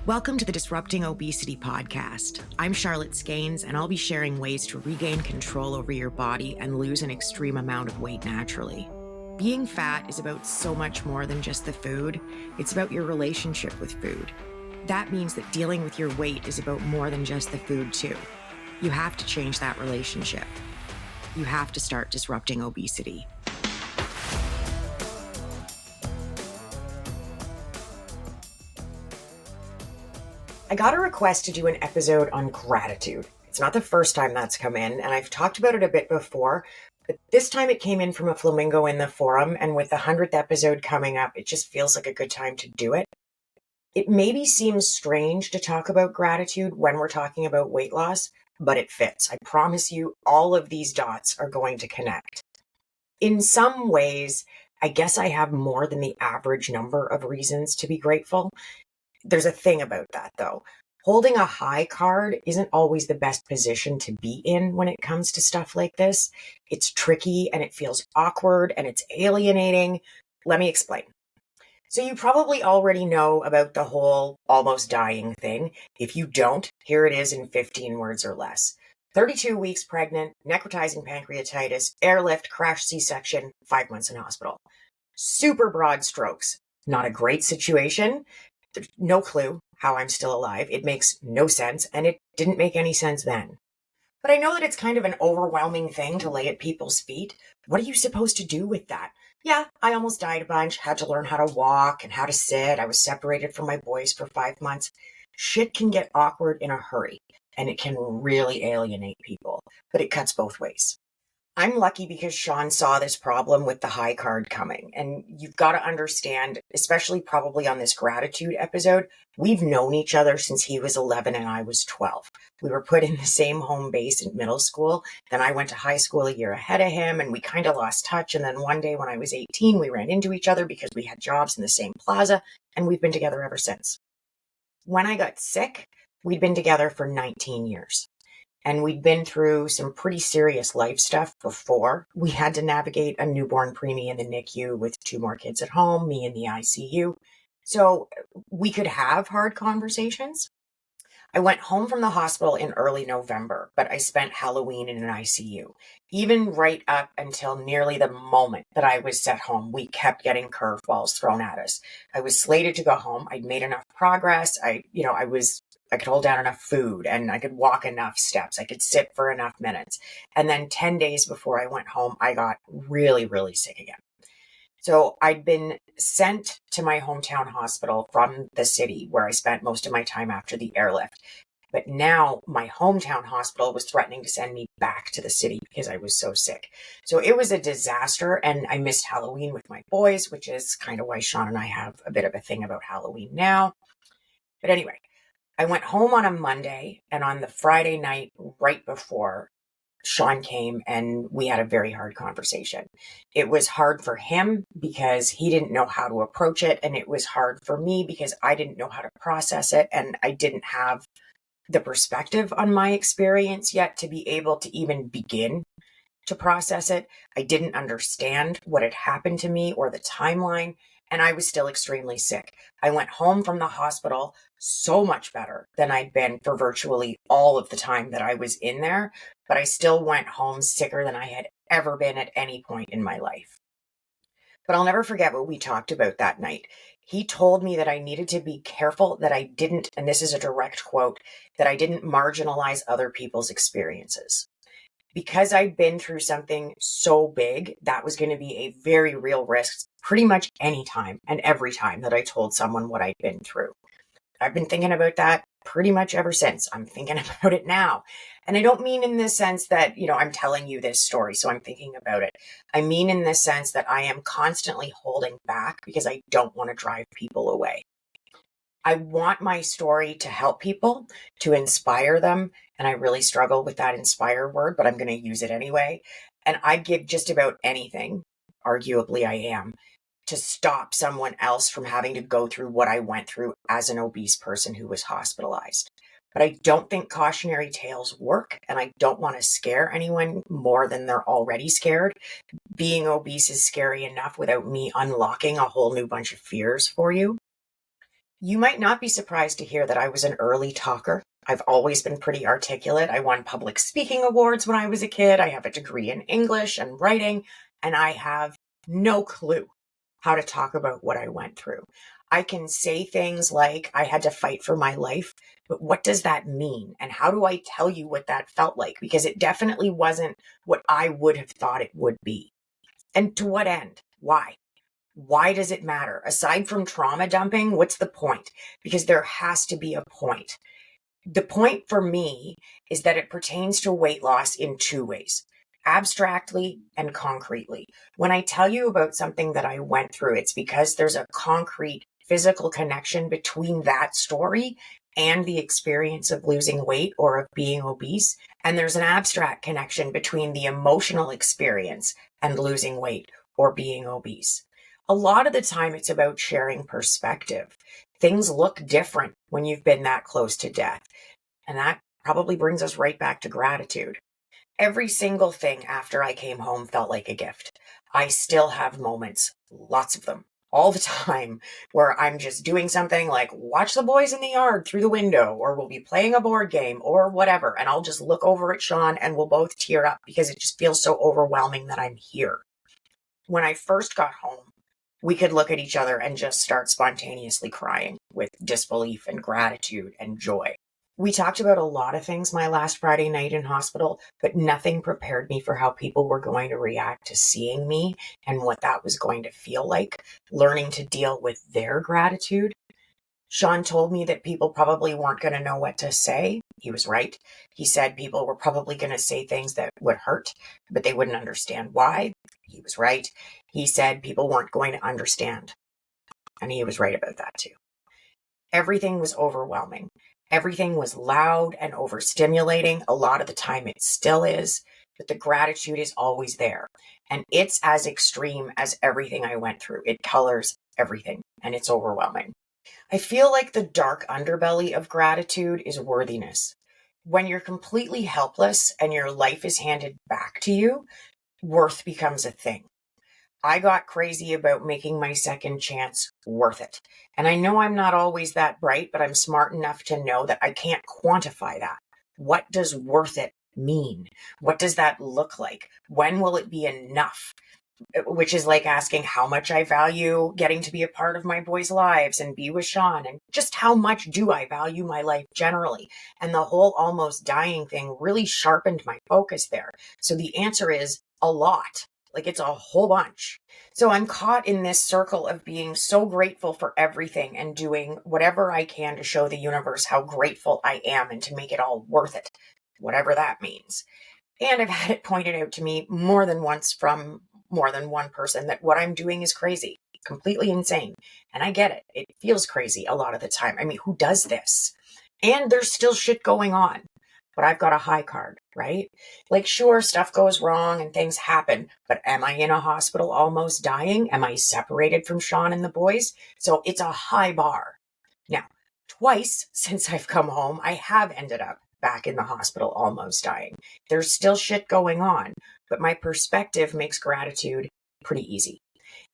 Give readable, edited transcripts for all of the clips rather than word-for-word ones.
Welcome to the Disrupting Obesity podcast. I'm Charlotte Skanes, and I'll be sharing ways to regain control over your body and lose an extreme amount of weight naturally. Being fat is about so much more than just the food. It's about your relationship with food. That means that dealing with your weight is about more than just the food, too. You have to change that relationship. You have to start disrupting obesity. I got a request to do an episode on gratitude. It's not the first time that's come in, and I've talked about it a bit before, but this time it came in from a Flamingo in the forum, and with the 100th episode coming up, it just feels like a good time to do it. It maybe seems strange to talk about gratitude when we're talking about weight loss, but it fits. I promise you, all of these dots are going to connect. In some ways, I guess I have more than the average number of reasons to be grateful. There's a thing about that, though. Holding a high card isn't always the best position to be in when it comes to stuff like this. It's tricky and it feels awkward and it's alienating. Let me explain. So you probably already know about the whole almost dying thing. If you don't, here it is in 15 words or less. 32 weeks pregnant, necrotizing pancreatitis, airlift, crash C-section, 5 months in hospital. Super broad strokes. Not a great situation. There's no clue how I'm still alive. It makes no sense, and it didn't make any sense then. But I know that it's kind of an overwhelming thing to lay at people's feet. What are you supposed to do with that? Yeah, I almost died a bunch, had to learn how to walk and how to sit. I was separated from my boys for 5 months. Shit can get awkward in a hurry, and it can really alienate people, but it cuts both ways. I'm lucky because Sean saw this problem with the high card coming. And you've got to understand, especially probably on this gratitude episode, we've known each other since he was 11 and I was 12. We were put in the same home base in middle school. Then I went to high school a year ahead of him and we kind of lost touch. And then one day when I was 18, we ran into each other because we had jobs in the same plaza and we've been together ever since. When I got sick, we'd been together for 19 years. And we'd been through some pretty serious life stuff before. We had to navigate a newborn preemie in the NICU with 2 more kids at home, me in the ICU. So we could have hard conversations. I went home from the hospital in early November, but I spent Halloween in an ICU. Even right up until nearly the moment that I was sent home, we kept getting curveballs thrown at us. I was slated to go home. I'd made enough progress. I could hold down enough food and I could walk enough steps. I could sit for enough minutes. And then 10 days before I went home, I got really, really sick again. So I'd been sent to my hometown hospital from the city where I spent most of my time after the airlift. But now my hometown hospital was threatening to send me back to the city because I was so sick. So it was a disaster and I missed Halloween with my boys, which is kind of why Sean and I have a bit of a thing about Halloween now. But anyway, I went home on a Monday and on the Friday night right before, Sean came and we had a very hard conversation. It was hard for him because he didn't know how to approach it. And it was hard for me because I didn't know how to process it. And I didn't have the perspective on my experience yet to be able to even begin to process it. I didn't understand what had happened to me or the timeline. And I was still extremely sick. I went home from the hospital so much better than I'd been for virtually all of the time that I was in there, but I still went home sicker than I had ever been at any point in my life. But I'll never forget what we talked about that night. He told me that I needed to be careful that I didn't, and this is a direct quote, that I didn't marginalize other people's experiences. Because I'd been through something so big, that was going to be a very real risk pretty much any time and every time that I told someone what I'd been through. I've been thinking about that pretty much ever since. I'm thinking about it now. And I don't mean in the sense that, I'm telling you this story, so I'm thinking about it. I mean in the sense that I am constantly holding back because I don't want to drive people away. I want my story to help people, to inspire them. And I really struggle with that inspire word, but I'm going to use it anyway. And I'd give just about anything, arguably I am, to stop someone else from having to go through what I went through as an obese person who was hospitalized. But I don't think cautionary tales work, and I don't want to scare anyone more than they're already scared. Being obese is scary enough without me unlocking a whole new bunch of fears for you. You might not be surprised to hear that I was an early talker. I've always been pretty articulate. I won public speaking awards when I was a kid. I have a degree in English and writing, and I have no clue how to talk about what I went through. I can say things like I had to fight for my life, but what does that mean? And how do I tell you what that felt like? Because it definitely wasn't what I would have thought it would be. And to what end? Why? Why does it matter? Aside from trauma dumping, what's the point? Because there has to be a point. The point for me is that it pertains to weight loss in two ways, abstractly and concretely. When I tell you about something that I went through, it's because there's a concrete physical connection between that story and the experience of losing weight or of being obese. And there's an abstract connection between the emotional experience and losing weight or being obese. A lot of the time, it's about sharing perspective. Things look different when you've been that close to death. And that probably brings us right back to gratitude. Every single thing after I came home felt like a gift. I still have moments, lots of them, all the time, where I'm just doing something like watch the boys in the yard through the window, or we'll be playing a board game or whatever. And I'll just look over at Sean and we'll both tear up because it just feels so overwhelming that I'm here. When I first got home, we could look at each other and just start spontaneously crying with disbelief and gratitude and joy. We talked about a lot of things my last Friday night in hospital, but nothing prepared me for how people were going to react to seeing me and what that was going to feel like, learning to deal with their gratitude. Sean told me that people probably weren't going to know what to say. He was right. He said people were probably going to say things that would hurt, but they wouldn't understand why. He was right. He said people weren't going to understand. And he was right about that too. Everything was overwhelming. Everything was loud and overstimulating. A lot of the time it still is, but the gratitude is always there. And it's as extreme as everything I went through. It colors everything, and it's overwhelming. I feel like the dark underbelly of gratitude is worthiness. When you're completely helpless and your life is handed back to you, worth becomes a thing. I got crazy about making my second chance worth it. And I know I'm not always that bright, but I'm smart enough to know that I can't quantify that. What does worth it mean? What does that look like? When will it be enough? Which is like asking how much I value getting to be a part of my boys' lives and be with Sean, and just how much do I value my life generally. And the whole almost dying thing really sharpened my focus there. So the answer is a lot. Like it's a whole bunch. So I'm caught in this circle of being so grateful for everything and doing whatever I can to show the universe how grateful I am and to make it all worth it, whatever that means. And I've had it pointed out to me more than once from more than one person that what I'm doing is crazy, completely insane. And I get it. It feels crazy a lot of the time. I mean, who does this? And there's still shit going on, but I've got a high card, right? Like, sure, stuff goes wrong and things happen, but am I in a hospital almost dying? Am I separated from Sean and the boys? So it's a high bar. Now, twice since I've come home, I have ended up back in the hospital almost dying. There's still shit going on, but my perspective makes gratitude pretty easy.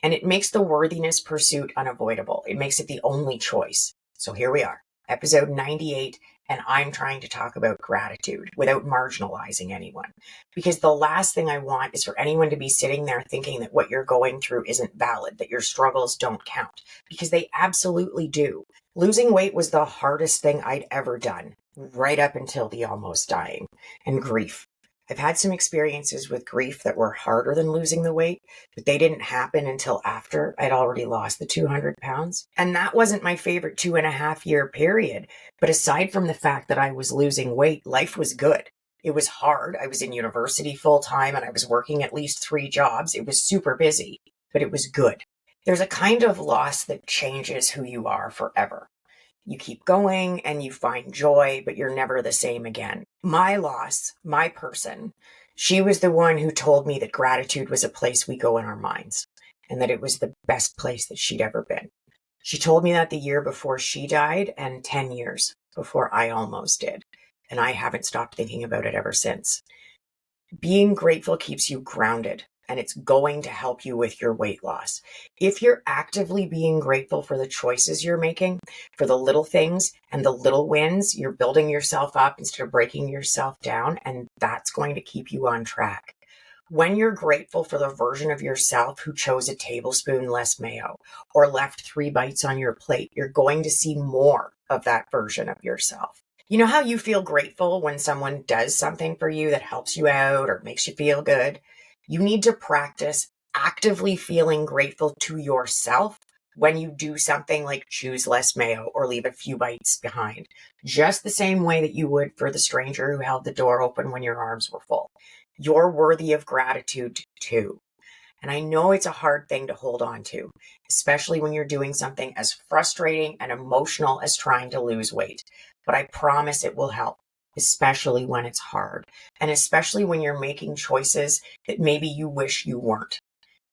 And it makes the worthiness pursuit unavoidable. It makes it the only choice. So here we are, episode 98, and I'm trying to talk about gratitude without marginalizing anyone. Because the last thing I want is for anyone to be sitting there thinking that what you're going through isn't valid, that your struggles don't count, because they absolutely do. Losing weight was the hardest thing I'd ever done, right up until the almost dying, and grief. I've had some experiences with grief that were harder than losing the weight, but they didn't happen until after I'd already lost the 200 pounds. And that wasn't my favorite 2.5 year period. But aside from the fact that I was losing weight, life was good. It was hard. I was in university full time and I was working at least 3 jobs. It was super busy, but it was good. There's a kind of loss that changes who you are forever. You keep going and you find joy, but you're never the same again. My loss, my person, she was the one who told me that gratitude was a place we go in our minds and that it was the best place that she'd ever been. She told me that the year before she died and 10 years before I almost did. And I haven't stopped thinking about it ever since. Being grateful keeps you grounded. and it's going to help you with your weight loss. If you're actively being grateful for the choices you're making, for the little things and the little wins, you're building yourself up instead of breaking yourself down, and that's going to keep you on track. When you're grateful for the version of yourself who chose a tablespoon less mayo or left 3 bites on your plate, you're going to see more of that version of yourself. You know how you feel grateful when someone does something for you that helps you out or makes you feel good? You need to practice actively feeling grateful to yourself when you do something like choose less mayo or leave a few bites behind, just the same way that you would for the stranger who held the door open when your arms were full. You're worthy of gratitude too. And I know it's a hard thing to hold on to, especially when you're doing something as frustrating and emotional as trying to lose weight. But I promise it will help, especially when it's hard, and especially when you're making choices that maybe you wish you weren't.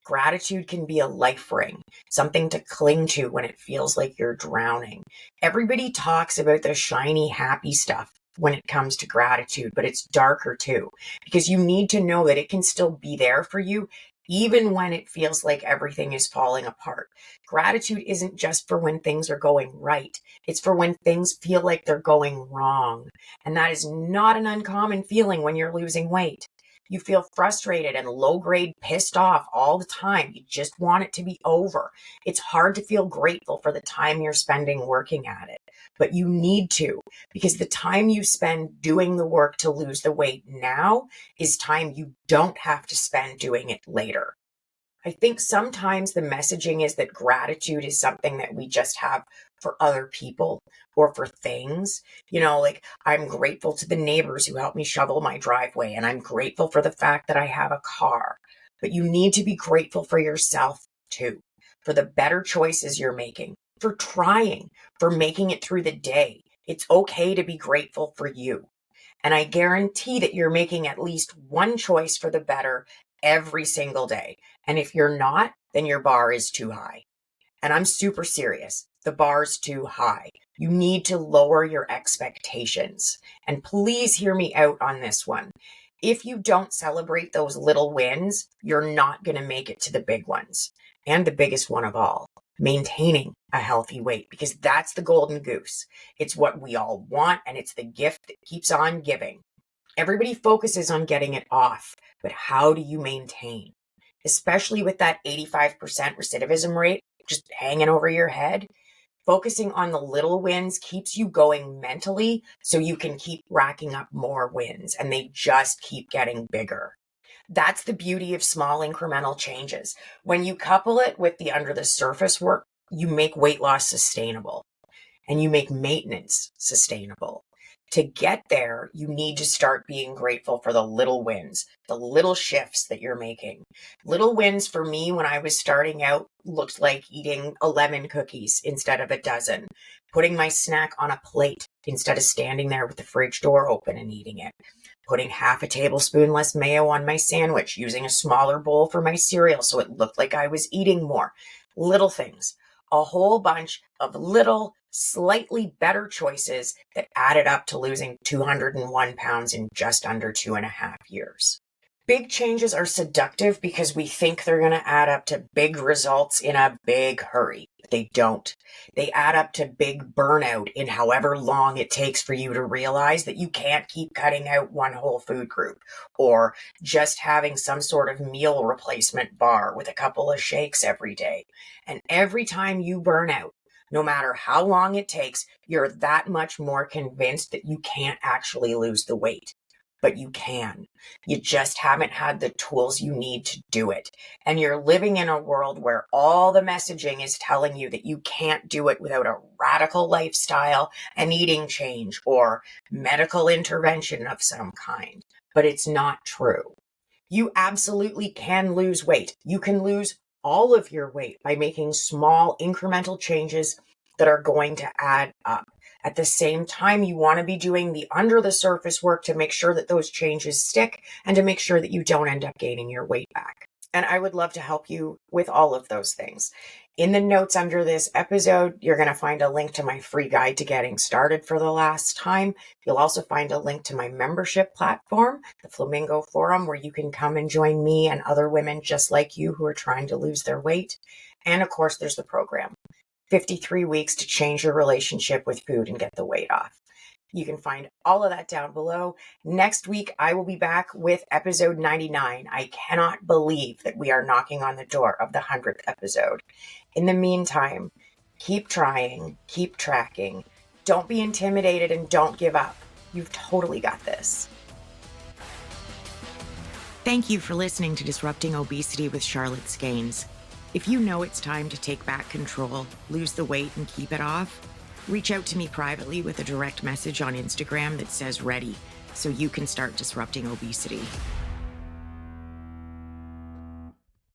Gratitude can be a life ring, something to cling to when it feels like you're drowning. Everybody talks about the shiny, happy stuff when it comes to gratitude, but it's darker too, because you need to know that it can still be there for you, even when it feels like everything is falling apart. Gratitude isn't just for when things are going right. It's for when things feel like they're going wrong. And that is not an uncommon feeling when you're losing weight. You feel frustrated and low grade pissed off all the time. You just want it to be over. It's hard to feel grateful for the time you're spending working at it, but you need to, because the time you spend doing the work to lose the weight now is time you don't have to spend doing it later. I think sometimes the messaging is that gratitude is something that we just have for other people or for things. Like I'm grateful to the neighbors who helped me shovel my driveway, and I'm grateful for the fact that I have a car. But you need to be grateful for yourself too, for the better choices you're making, for trying, for making it through the day. It's okay to be grateful for you. And I guarantee that you're making at least one choice for the better every single day. And if you're not, then your bar is too high. And I'm super serious. The bar's too high. You need to lower your expectations. And please hear me out on this one. If you don't celebrate those little wins, you're not going to make it to the big ones. And the biggest one of all, maintaining a healthy weight, because that's the golden goose. It's what we all want, and it's the gift that keeps on giving. Everybody focuses on getting it off, but how do you maintain? Especially with that 85% recidivism rate just hanging over your head, focusing on the little wins keeps you going mentally so you can keep racking up more wins, and they just keep getting bigger. That's the beauty of small incremental changes. When you couple it with the under the surface work, you make weight loss sustainable and you make maintenance sustainable. To get there, you need to start being grateful for the little wins, the little shifts that you're making. Little wins for me when I was starting out looked like eating 11 cookies instead of a dozen, putting my snack on a plate instead of standing there with the fridge door open and eating it, putting half a tablespoon less mayo on my sandwich, using a smaller bowl for my cereal so it looked like I was eating more. Little things, a whole bunch of little, slightly better choices that added up to losing 201 pounds in just under 2.5 years. Big changes are seductive because we think they're going to add up to big results in a big hurry. But they don't. They add up to big burnout in however long it takes for you to realize that you can't keep cutting out one whole food group or just having some sort of meal replacement bar with a couple of shakes every day. And every time you burn out, no matter how long it takes, you're that much more convinced that you can't actually lose the weight. But you can. You just haven't had the tools you need to do it. And you're living in a world where all the messaging is telling you that you can't do it without a radical lifestyle, an eating change, or medical intervention of some kind. But it's not true. You absolutely can lose weight. You can lose all of your weight by making small incremental changes that are going to add up. At the same time, you want to be doing the under the surface work to make sure that those changes stick and to make sure that you don't end up gaining your weight back. And I would love to help you with all of those things. In the notes under this episode, you're going to find a link to my free guide to getting started for the last time. You'll also find a link to my membership platform, the Flamingo Forum, where you can come and join me and other women just like you who are trying to lose their weight. And of course, there's the program, 53 weeks to change your relationship with food and get the weight off. You can find all of that down below. Next week, I will be back with episode 99. I cannot believe that we are knocking on the door of the 100th episode. In the meantime, keep trying, keep tracking. Don't be intimidated and don't give up. You've totally got this. Thank you for listening to Disrupting Obesity with Charlotte Skanes. If you know it's time to take back control, lose the weight, and keep it off, reach out to me privately with a direct message on Instagram that says ready, so you can start disrupting obesity.